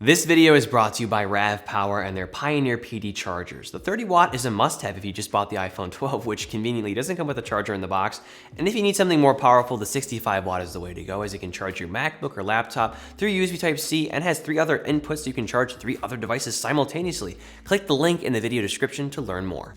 This video is brought to you by Rav Power and their Pioneer PD chargers. The 30 watt is a must-have if you just bought the iPhone 12, which conveniently doesn't come with a charger in the box. And if you need something more powerful, the 65 watt is the way to go, as it can charge your MacBook or laptop through USB Type-C and has 3 other inputs so you can charge 3 other devices simultaneously. Click the link in the video description to learn more.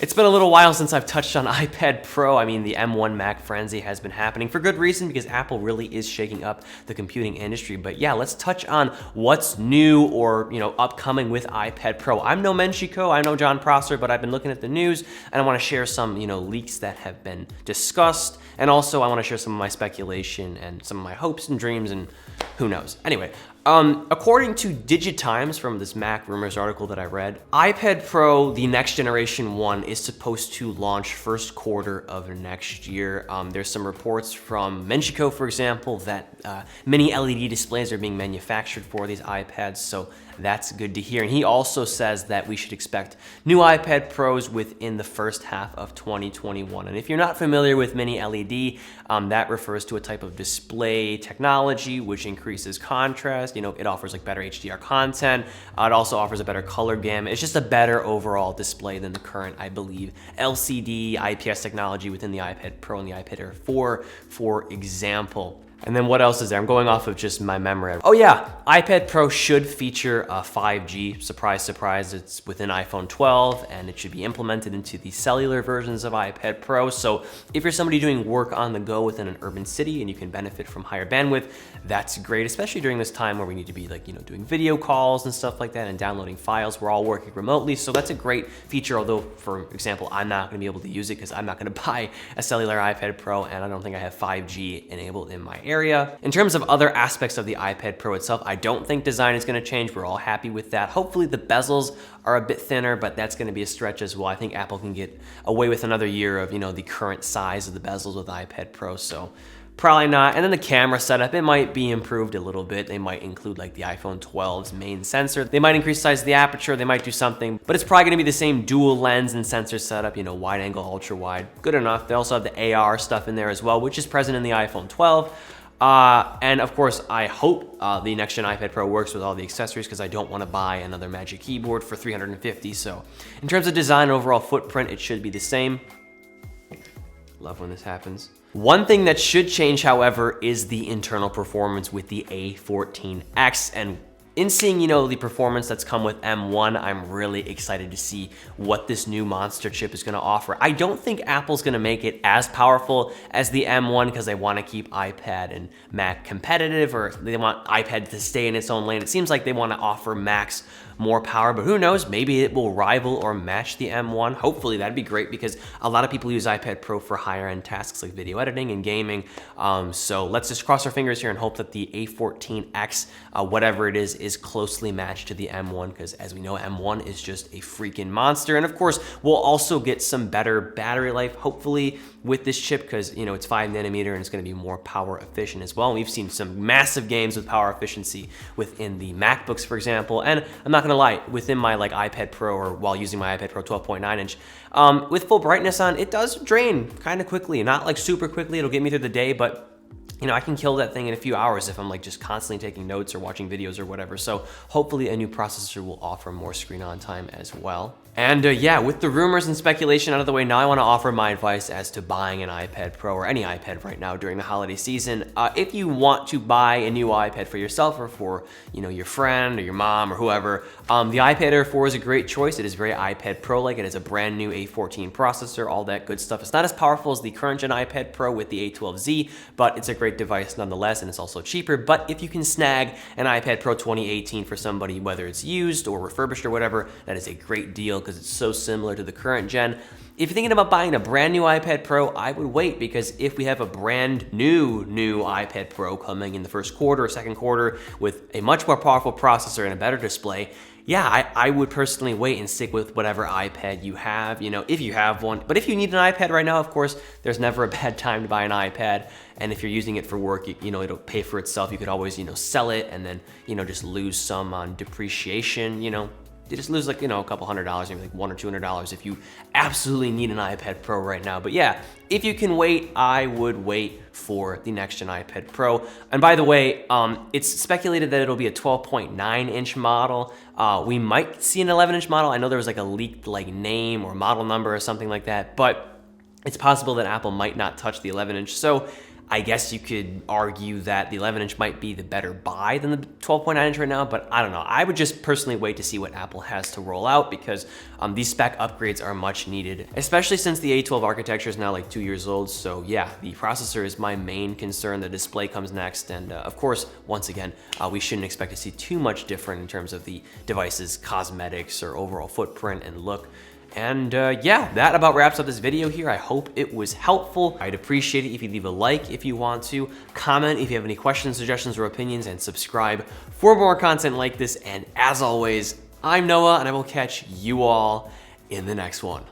It's been a little while since I've touched on iPad Pro. I mean, the M1 Mac frenzy has been happening for good reason because Apple really is shaking up the computing industry. But yeah, let's touch on what's new or, upcoming with iPad Pro. I'm no Menchiko, I'm no John Prosser, but I've been looking at the news and I want to share some, leaks that have been discussed. And also I want to share some of my speculation and some of my hopes and dreams and who knows. Anyway, according to Digitimes from this Mac Rumors article that I read, iPad Pro, the next generation one, is supposed to launch first quarter of next year. There's some reports from Menchiko, for example, that mini LED displays are being manufactured for these iPads, so that's good to hear. And he also says that we should expect new iPad Pros within the first half of 2021. And if you're not familiar with mini LED, that refers to a type of display technology which increases contrast. It offers like better HDR content. It also offers a better color gamut. It's just a better overall display than the current, I believe, LCD IPS technology within the iPad Pro and the iPad Air 4, for example. And then what else is there? I'm going off of just my memory. Oh yeah, iPad Pro should feature 5G. Surprise, surprise, it's within iPhone 12 and it should be implemented into the cellular versions of iPad Pro. So if you're somebody doing work on the go within an urban city and you can benefit from higher bandwidth, that's great, especially during this time where we need to be doing video calls and stuff like that and downloading files. We're all working remotely, so that's a great feature. Although, for example, I'm not gonna be able to use it because I'm not gonna buy a cellular iPad Pro and I don't think I have 5G enabled in my area. In terms of other aspects of the iPad Pro itself, I don't think design is going to change. We're all happy with that. Hopefully the bezels are a bit thinner, but that's going to be a stretch as well. I think Apple can get away with another year of, the current size of the bezels with iPad Pro, so probably not. And then the camera setup, it might be improved a little bit. They might include the iPhone 12's main sensor. They might increase the size of the aperture. They might do something, but it's probably gonna be the same dual lens and sensor setup, wide angle, ultra wide, good enough. They also have the AR stuff in there as well, which is present in the iPhone 12. And of course, I hope the next gen iPad Pro works with all the accessories because I don't want to buy another Magic Keyboard for $350. So in terms of design, overall footprint, it should be the same. Love when this happens. One thing that should change, however, is the internal performance with the A14X. And in seeing, the performance that's come with M1, I'm really excited to see what this new monster chip is gonna offer. I don't think Apple's gonna make it as powerful as the M1 because they wanna keep iPad and Mac competitive, or they want iPad to stay in its own lane. It seems like they wanna offer Macs more power, but who knows, maybe it will rival or match the M1. Hopefully that'd be great because a lot of people use iPad Pro for higher end tasks like video editing and gaming. So let's just cross our fingers here and hope that the A14X, whatever it is closely matched to the M1, because as we know, M1 is just a freaking monster. And of course, we'll also get some better battery life, hopefully, with this chip, because it's 5nm and it's going to be more power efficient as well. And we've seen some massive gains with power efficiency within the MacBooks, for example. And I'm not gonna lie, within my iPad Pro, or while using my iPad Pro 12.9 inch, with full brightness on, it does drain kind of quickly. Not super quickly, it'll get me through the day, but I can kill that thing in a few hours if I'm just constantly taking notes or watching videos or whatever. So hopefully a new processor will offer more screen on time as well. And yeah, with the rumors and speculation out of the way, now I want to offer my advice as to buying an iPad Pro or any iPad right now during the holiday season. If you want to buy a new iPad for yourself or for your friend or your mom or whoever, the iPad Air 4 is a great choice. It is very iPad Pro-like. It has a brand new A14 processor, all that good stuff. It's not as powerful as the current gen iPad Pro with the A12Z, but it's a great device nonetheless, and it's also cheaper. But if you can snag an iPad Pro 2018 for somebody, whether it's used or refurbished or whatever, that is a great deal because it's so similar to the current gen. If you're thinking about buying a brand new iPad Pro, I would wait, because if we have a brand new iPad Pro coming in the first quarter or second quarter with a much more powerful processor and a better display, yeah, I would personally wait and stick with whatever iPad you have, if you have one. But if you need an iPad right now, of course, there's never a bad time to buy an iPad. And if you're using it for work, it'll pay for itself. You could always, sell it and then, just lose some on depreciation, you just lose like, you know, a couple $100, maybe like $100 or $200 if you absolutely need an iPad Pro right now. But yeah, if you can wait, I would wait for the next gen iPad Pro. And by the way, it's speculated that it'll be a 12.9 inch model. We might see an 11-inch model. I know there was like a leaked like name or model number or something like that, but it's possible that Apple might not touch the 11-inch. So I guess you could argue that the 11-inch might be the better buy than the 12.9-inch right now, but I don't know. I would just personally wait to see what Apple has to roll out because these spec upgrades are much needed, especially since the A12 architecture is now like 2 years old. So yeah, the processor is my main concern. The display comes next. And of course, once again, we shouldn't expect to see too much different in terms of the device's cosmetics or overall footprint and look. And yeah, that about wraps up this video here. I hope it was helpful. I'd appreciate it if you leave a like if you want to, comment if you have any questions, suggestions, or opinions, and subscribe for more content like this. And as always, I'm Noah, and I will catch you all in the next one.